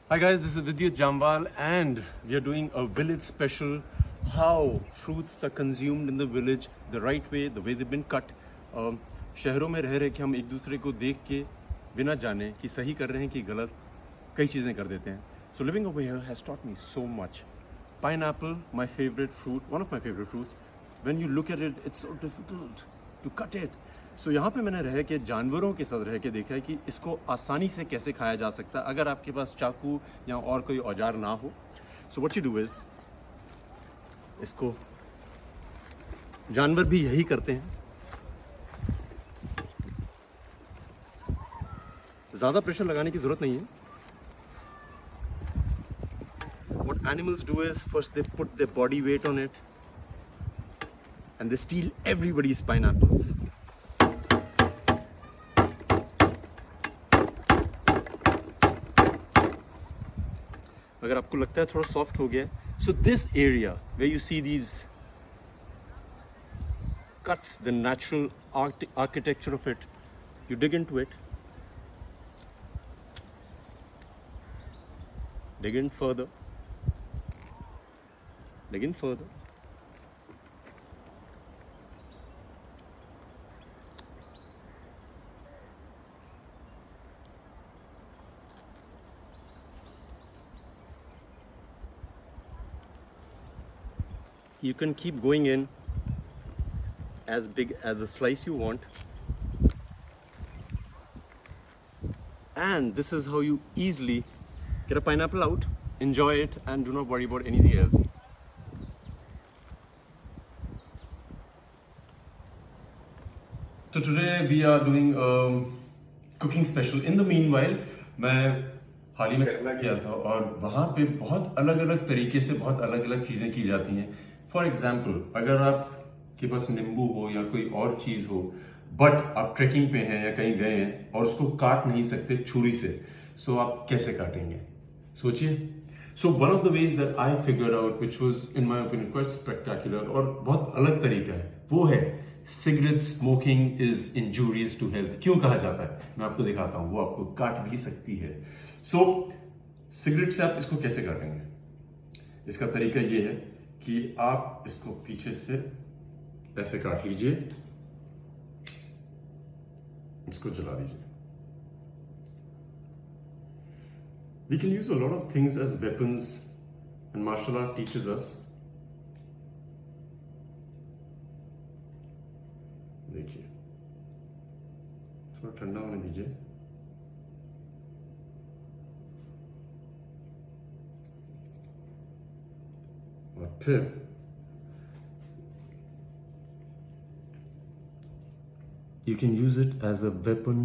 Hi guys, this is Vidyut Jamwal and we are doing a village special. How fruits are consumed in the village the right way, the way they've been cut. शहरों में रह के हम एक दूसरे को देख के बिना जाने कि सही कर रहे हैं कि गलत कई चीज़ें कर देते हैं. So living over here has taught me so much. Pineapple, my favorite fruit, one of my favorite fruits. When you look at it, it's so difficult to cut it. So यहाँ पे मैंने रह के जानवरों के साथ रह के देखा है कि इसको आसानी से कैसे खाया जा सकता है अगर आपके पास चाकू या और कोई औजार ना हो. So what you do is, इसको जानवर भी यही करते हैं. ज़्यादा प्रेशर लगाने की ज़रूरत नहीं है. What animals do is, first they put their body weight on it and they steal everybody's pineapples. अगर आपको लगता है थोड़ा सॉफ्ट हो गया, so this area where you see these cuts, the natural architecture of it, you dig into it, dig in further, dig in further. You can keep going in as big as the slice you want. And this is how you easily get a pineapple out, enjoy it, and do not worry about anything else. So today we are doing a cooking special. In the meanwhile, मैं हाल ही में केरला गया था और वहाँ पे बहुत अलग अलग तरीके से बहुत अलग अलग चीज़ें की जाती हैं. फॉर एग्जाम्पल, अगर आपके पास नींबू हो या कोई और चीज़ हो बट आप ट्रैकिंग पे हैं या कहीं गए हैं और उसको काट नहीं सकते छुरी से, सो आप कैसे काटेंगे? सोचिए. So one of the ways that I figured out which was in my opinion quite spectacular और बहुत अलग तरीका है, वो है cigarette smoking is injurious to health. क्यों कहा जाता है मैं आपको दिखाता हूँ, वो आपको काट भी सकती है. सो सिगरेट से आप इसको कैसे काटेंगे? इसका तरीका ये है कि आप इसको पीछे से ऐसे काट लीजिए, इसको जला दीजिए. We can use a lot of things as weapons and martial art teaches us. देखिए, थोड़ा ठंडा होने दीजिए. और फिर you can use it as a weapon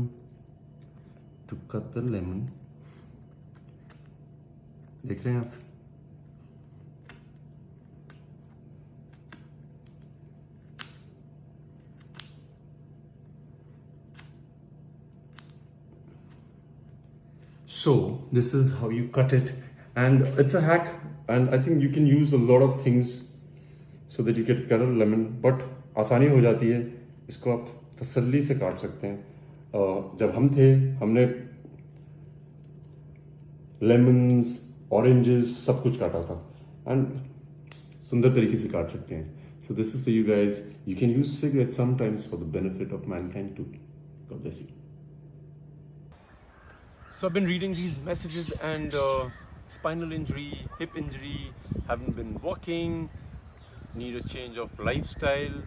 to cut the lemon. देख रहे हैं आप? So this is how you cut it, and it's a hack, and I think you can use a lot of things so that you can cut a lemon. But आसानी हो जाती है, इसको आप तसल्ली से काट सकते हैं. जब हम थे, हमने लेमन्स, ऑरेंजेस सब कुछ काटा था एंड सुंदर तरीके से काट सकते हैं. So this is for you guys. You can use cigarettes sometimes for the benefit of mankind too. God bless you. So I've been reading these messages and spinal injury, hip injury, haven't been walking, need a change of lifestyle,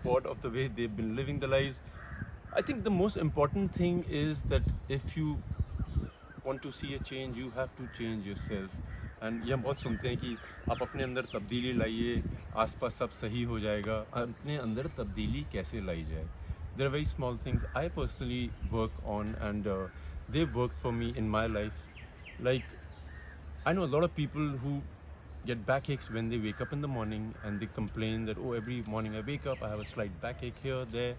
bored of the way they've been living their lives. I think the most important thing is that if you want to see a change, you have to change yourself. And ये हम बहुत सुनते हैं कि आप अपने अंदर तब्दीली लाइए, आसपास सब सही हो जाएगा. अपने अंदर तब्दीली कैसे लाई जाए? There are very small things I personally work on, and they've worked for me in my life. Like, I know a lot of people who get backaches when they wake up in the morning and they complain that, oh, every morning I wake up, I have a slight backache here, there.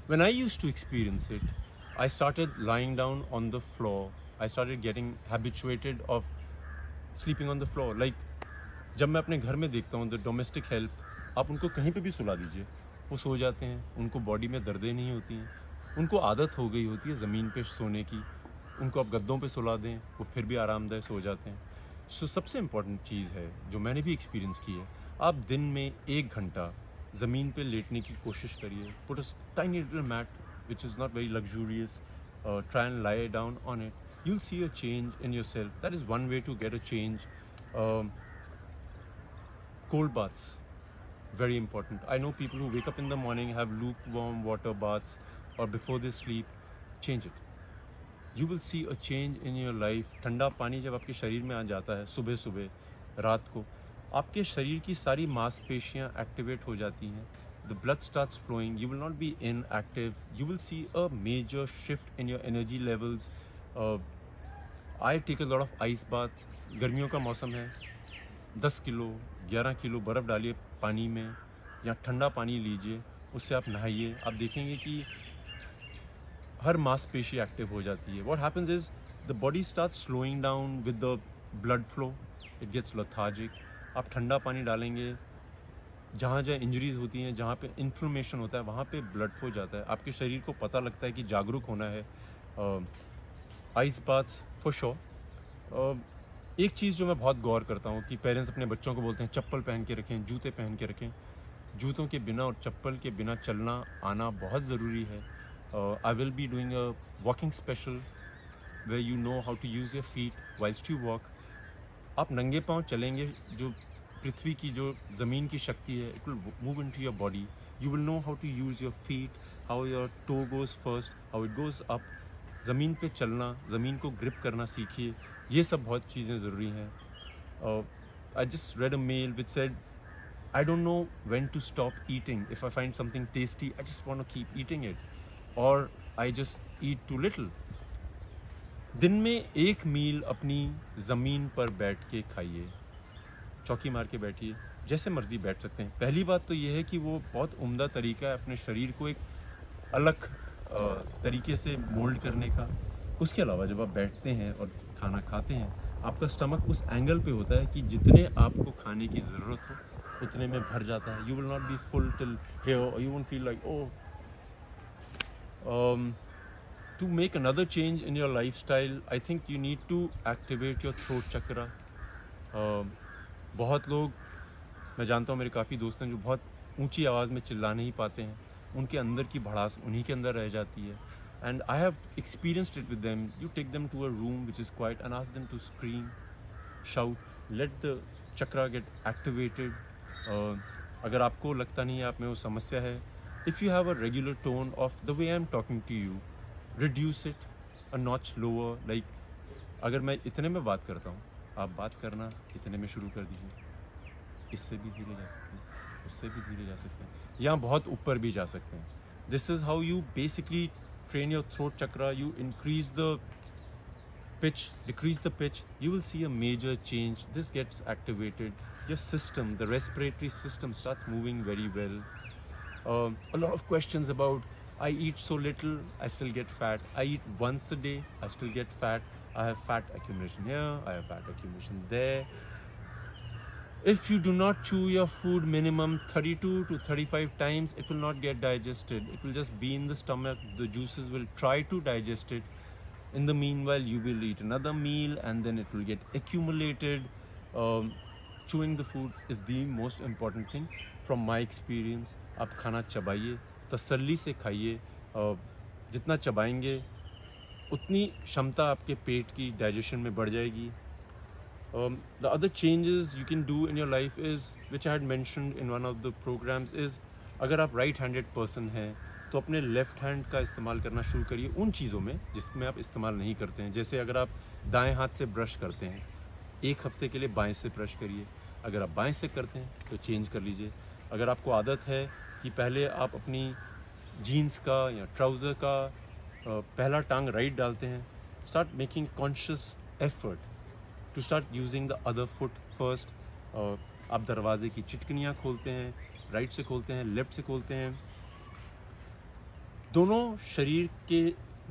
When I used to experience it, I started lying down on the floor. I started getting habituated of sleeping on the floor. Like, जब मैं अपने घर में देखता हूँ, the domestic help, आप उनको कहीं पे भी सुला दीजिए, वो सो जाते हैं. उनको बॉडी में दर्दें नहीं होती हैं, उनको आदत हो गई होती है ज़मीन पे सोने की. उनको आप गद्दों पे सुला दें, वो फिर भी आरामदायक सो जाते हैं। सो सबसे इम्पॉर्टेंट चीज़ है जो मैंने भी एक्सपीरियंस की है, आप दिन में 1 घंटा ज़मीन पे लेटने की कोशिश करिए। Put a tiny little mat which is not very luxurious, try and lie down on it. You'll see a change in yourself. That is one way to get a change. Cold baths, very important. I know people who wake up in the morning, have lukewarm water baths, or before they sleep. Change it. You will see a change in your life. ठंडा पानी जब आपके शरीर में आ जाता है सुबह सुबह रात को, आपके शरीर की सारी मांसपेशियां एक्टिवेट हो जाती हैं. The blood starts flowing. You will not be inactive. You will see a major shift in your energy levels. I take a lot of ice bath. गर्मियों का मौसम है, 10 किलो 11 किलो बर्फ़ डालिए पानी में या ठंडा पानी लीजिए, उससे आप नहाइए. आप देखेंगे कि हर मांसपेशी एक्टिव हो जाती है. What happens is the body starts slowing down with the blood flow. It gets lethargic. आप ठंडा पानी डालेंगे, जहाँ जहाँ इंजरीज होती हैं, जहाँ पे इन्फ्लेमेशन होता है, वहाँ पे ब्लड फ्लो जाता है. आपके शरीर को पता लगता है कि जागरूक होना है. Ice baths for sure. एक चीज़ जो मैं बहुत गौर करता हूँ कि पेरेंट्स अपने बच्चों को बोलते हैं चप्पल पहन के रखें, जूते पहन के रखें. जूतों के बिना और चप्पल के बिना चलना आना बहुत ज़रूरी है. I will be doing a walking special where you know how to use your feet whilst you walk. आप नंगे पाँव चलेंगे, जो पृथ्वी की जो ज़मीन की शक्ति है, it will move into your body. You will know how to use your feet, how your toe goes first, how it goes up. ज़मीन पे चलना, ज़मीन को ग्रिप करना सीखिए. ये सब बहुत चीज़ें ज़रूरी हैं. I just read a mail which said I don't know when to stop eating. If I find something tasty, I just want to keep eating it, or I just eat too little. दिन में एक मील अपनी ज़मीन पर बैठ के खाइए, चौकी मार के बैठिए, जैसे मर्जी बैठ सकते हैं. पहली बात तो ये है कि वो बहुत उम्दा तरीका है अपने शरीर को एक अलग तरीके से मोल्ड करने का. उसके अलावा जब आप बैठते हैं और खाना खाते हैं, आपका स्टमक उस एंगल पे होता है कि जितने आपको खाने की ज़रूरत हो उतने में भर जाता है. You will not be full till here, और you won't feel like to make another change in your lifestyle, I think you need to activate your throat chakra. बहुत लोग, मैं जानता हूँ, मेरे काफ़ी दोस्त हैं जो बहुत ऊंची आवाज़ में चिल्ला नहीं पाते हैं. उनके अंदर की भड़ास उन्हीं के अंदर रह जाती है. And I have experienced it with them. You take them to a room which is quiet and ask them to scream, shout, let the chakra get activated. अगर आपको लगता नहीं है आप में वो समस्या है, if you have a regular tone of the way I'm talking to you, reduce it a notch lower. Like अगर मैं इतने में बात करता हूँ, आप बात करना इतने में शुरू कर दीजिए. इससे भी धीरे जा सकते हैं, उससे भी धीरे जा सकते हैं, यहाँ बहुत ऊपर भी जा सकते हैं. This is how you basically train your throat chakra. You increase the pitch, decrease the pitch, you will see a major change. This gets activated. Your system, the respiratory system, starts moving very well. A lot of questions about, I eat so little, I still get fat. I eat once a day, I still get fat. I have fat accumulation here, I have fat accumulation there. If you do not chew your food minimum 32 to 35 times, it will not get digested. It will just be in the stomach. The juices will try to digest it. In the meanwhile, you will eat another meal and then it will get accumulated. Chewing the food is the most important thing from my experience. आप खाना चबाइए, तसल्ली से खाइए. जितना चबाएंगे उतनी क्षमता आपके पेट की डाइजेशन में बढ़ जाएगी. The other changes you can do in your life is, which I had mentioned in one of the programs, is अगर आप राइट हैंडेड पर्सन हैं तो अपने लेफ़्ट हैंड का इस्तेमाल करना शुरू करिए उन चीज़ों में जिसमें आप इस्तेमाल नहीं करते हैं. जैसे अगर आप दाएं हाथ से ब्रश करते हैं, एक हफ्ते के लिए बाएं से ब्रश करिए. अगर आप बाएं से करते हैं तो चेंज कर लीजिए. अगर आपको आदत है कि पहले आप अपनी जीन्स का या ट्राउज़र का पहला टांग राइट डालते हैं, start making conscious effort to start using the other foot first. आप दरवाजे की चिटकनियाँ खोलते हैं, राइट से खोलते हैं, लेफ़्ट से खोलते हैं. दोनों शरीर के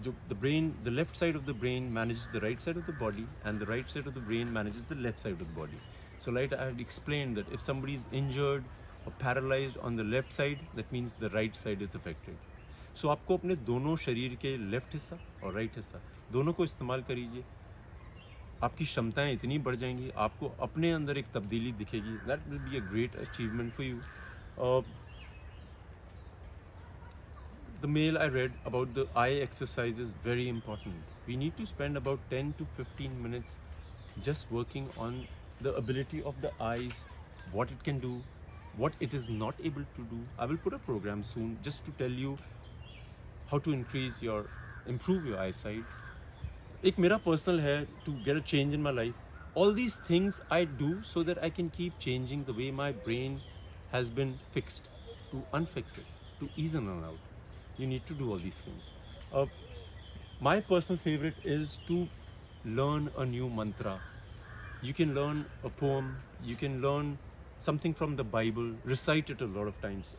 जो the brain, the left side of the brain manages the right side of the body and the right side of the brain manages the left side of the body. So like I had explained that if somebody is injured or paralyzed on the left side, that means the right side is affected. सो आपको अपने दोनों शरीर के left हिस्सा और right हिस्सा दोनों को इस्तेमाल करिए, आपकी क्षमताएं इतनी बढ़ जाएंगी, आपको अपने अंदर एक तब्दीली दिखेगी. That will be a great achievement for you. The mail I read about the eye exercise is very important. We need to spend about 10 to 15 minutes just working on the ability of the eyes, what it can do, what it is not able to do. I will put a program soon just to tell you how to improve your eyesight. एक मेरा personal है to get a change in my life. All these things I do so that I can keep changing the way my brain has been fixed, to unfix it, to ease in and out. You need to do all these things. My personal favorite is to learn a new mantra. You can learn a poem, you can learn something from the Bible, recite it a lot of times.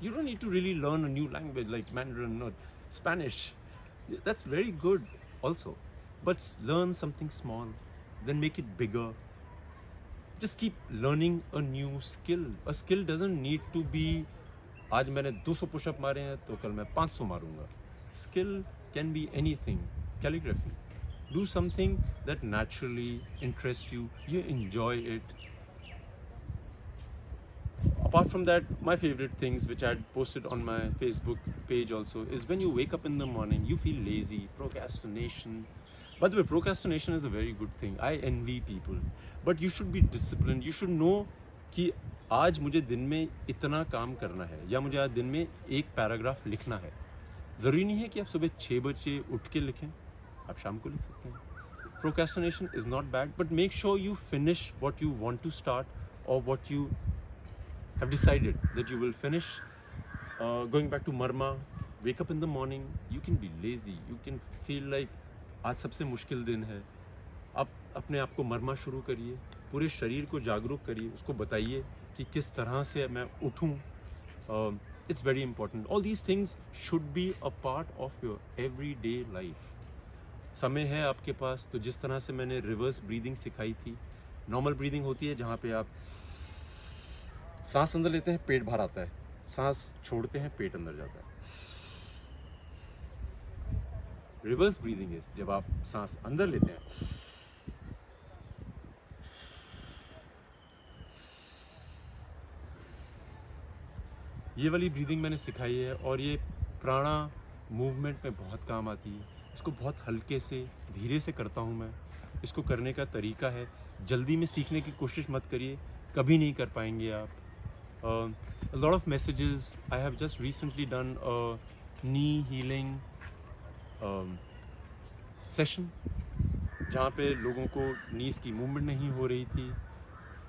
You don't need to really learn a new language like Mandarin or Spanish. That's very good also. But learn something small, then make it bigger. Just keep learning a new skill. A skill doesn't need to be आज मैंने 200 pushup मारे हैं तो कल मैं 500 मारूंगा. Skill can be anything. Calligraphy. Do something that naturally interest you, you enjoy it. Apart from that, my favorite things which I had posted on my Facebook page also is when you wake up in the morning, you feel lazy, procrastination. By the way, procrastination is a very good thing. I envy people. But you should be disciplined. You should know कि आज मुझे दिन में इतना काम करना है या मुझे आज दिन में एक पैराग्राफ लिखना है. ज़रूरी नहीं है कि आप सुबह 6 बजे उठ के लिखें, आप शाम को लिख सकते हैं. Procrastination is not bad, but make sure you finish what you want to start और what you have decided that you will finish. Going back to मर्मा, wake up in the morning, you can be lazy, you can feel like आज सबसे मुश्किल दिन है. आप अपने आप को मरमा शुरू करिए, पूरे शरीर को जागरूक करिए, उसको बताइए कि किस तरह से मैं उठूं. It's very important. All these things should be a part of your every day life. समय है आपके पास तो जिस तरह से मैंने रिवर्स ब्रीदिंग सिखाई थी. नॉर्मल ब्रीदिंग होती है जहाँ पे आप सांस अंदर लेते हैं, पेट बाहर आता है, सांस छोड़ते हैं, पेट अंदर जाता है. रिवर्स ब्रीदिंग इज जब आप सांस अंदर लेते हैं, ये वाली ब्रीदिंग मैंने सिखाई है और ये प्राणा मूवमेंट में बहुत काम आती है. इसको बहुत हल्के से धीरे से करता हूँ मैं. इसको करने का तरीका है, जल्दी में सीखने की कोशिश मत करिए, कभी नहीं कर पाएंगे आप. A lot of messages. I have just recently done a knee healing session जहाँ पे लोगों को नीज की मूवमेंट नहीं हो रही थी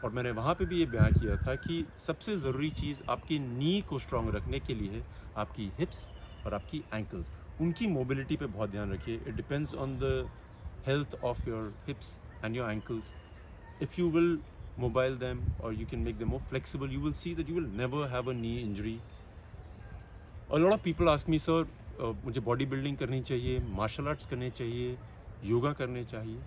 और मैंने वहाँ पे भी ये बयान किया था कि सबसे ज़रूरी चीज़ आपकी नी को स्ट्रॉन्ग रखने के लिए है आपकी हिप्स और आपकी एंकल्स. उनकी मोबिलिटी पे बहुत ध्यान रखिए. It depends on the health of your hips and your ankles. If you will mobile them or you can make them more flexible, you will see that you will never have a knee injury. A lot of people ask me, sir, मुझे body building करनी चाहिए, martial arts करने चाहिए, योगा करने चाहिए.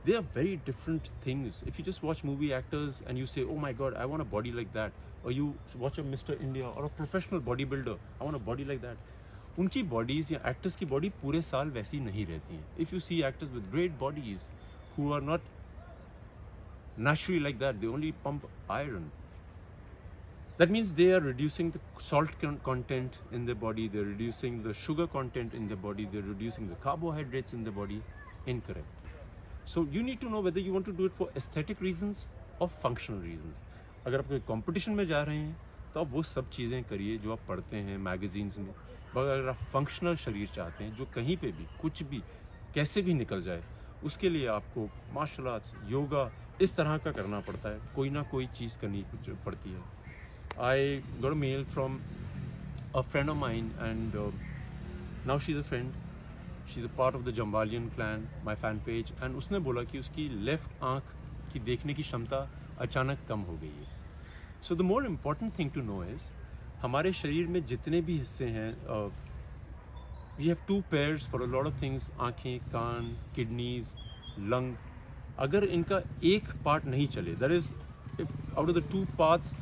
They are very different things. If you just watch movie actors and you say, oh my god, I want a body like that, or you watch a Mr. India or a professional bodybuilder, I want a body like that, उनकी bodies या actors की body पूरे साल वैसी नहीं रहती हैं. If you see actors with great bodies who are not naturally like that, they only pump iron. That means they are reducing the salt content in their body, they're reducing the sugar content in their body, they're reducing the carbohydrates in their body. Incorrect. So you need to know whether you want to do it for aesthetic reasons or functional reasons. अगर आप कोई competition में जा रहे हैं तो आप वो सब चीज़ें करिए जो आप पढ़ते हैं मैगजीन्स में. अगर आप फंक्शनल शरीर चाहते हैं जो कहीं पे भी कुछ भी कैसे भी निकल जाए, उसके लिए आपको मार्शल आर्ट्स, योगा इस तरह का करना पड़ता है. कोई ना कोई चीज़ करनी पड़ती है. I got a mail from a friend of mine and now she is a friend, she is a part of the जम्बालियन clan, my fan page. And उसने बोला कि उसकी लेफ़्ट आँख की देखने की क्षमता अचानक कम हो गई है. So the more important thing to know is हमारे शरीर में जितने भी हिस्से हैं, we have 2 pairs for a lot of things. आँखें, कान, किडनीज, लंग. अगर इनका एक पार्ट नहीं चले, that is out of the 2 parts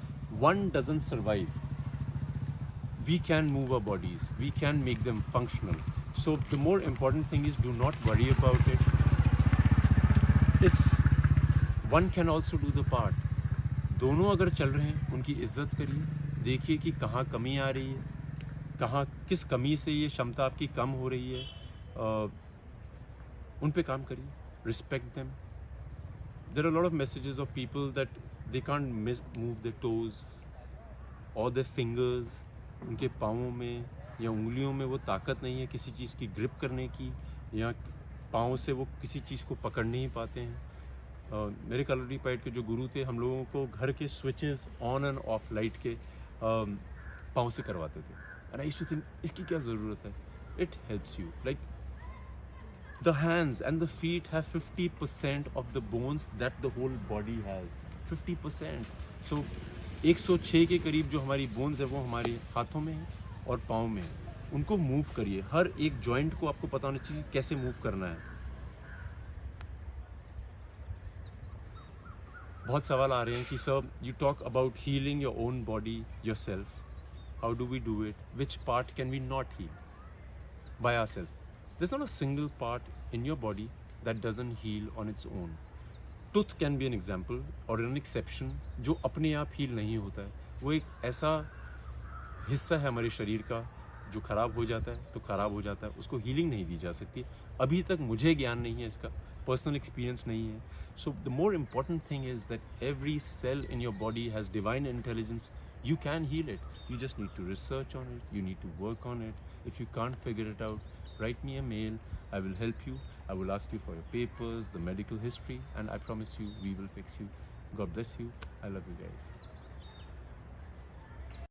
1 doesn't survive. we can move our bodies, we can make them functional. So the more important thing is, do not worry about it. It's one can also do the part. दोनों अगर चल रहे हैं, उनकी इज्जत करिए, देखिए कि कहाँ कमी आ रही है, कहाँ किस कमी से ये क्षमता आपकी कम हो रही है, उन पे काम करिए. Respect them. There are a lot of messages of people that they can't move their toes or their fingers. उनके पाँवों में या उंगलियों में वो ताकत नहीं है किसी चीज़ की ग्रिप करने की, या पाँव से वो किसी चीज़ को पकड़ नहीं पाते हैं. मेरे कलरी पाइट के जो गुरु थे, हम लोगों को घर के switches on and off light के पाँव से करवाते थे. And I used to think, इसकी क्या ज़रूरत है? It helps you. Like the hands and the feet have 50% of the bones that the whole body has. 50%. So 106 के करीब जो हमारी बोन्स है वो हमारे हाथों में है और पाँव में है. उनको मूव करिए. हर एक जॉइंट को आपको पता होना चाहिए कैसे मूव करना है. बहुत सवाल आ रहे हैं कि sir, you talk about healing your own body yourself. How do we do it? Which part can we not heal by ourselves? There's not a single part in your body that doesn't heal on its own. Tooth can be an example or an exception जो अपने आप heal नहीं होता है. वो एक ऐसा हिस्सा है हमारे शरीर का जो ख़राब हो जाता है तो ख़राब हो जाता है, उसको हीलिंग नहीं दी जा सकती. अभी तक मुझे ज्ञान नहीं है इसका, पर्सनल एक्सपीरियंस नहीं है. So the more important thing is that every cell in your body has divine intelligence. You can heal it. You just need to research on it. You need to work on it. If you can't figure it out, write me a mail. I will help you. I will ask you for your papers, the medical history, and I promise you we will fix you. God bless you. I love you guys.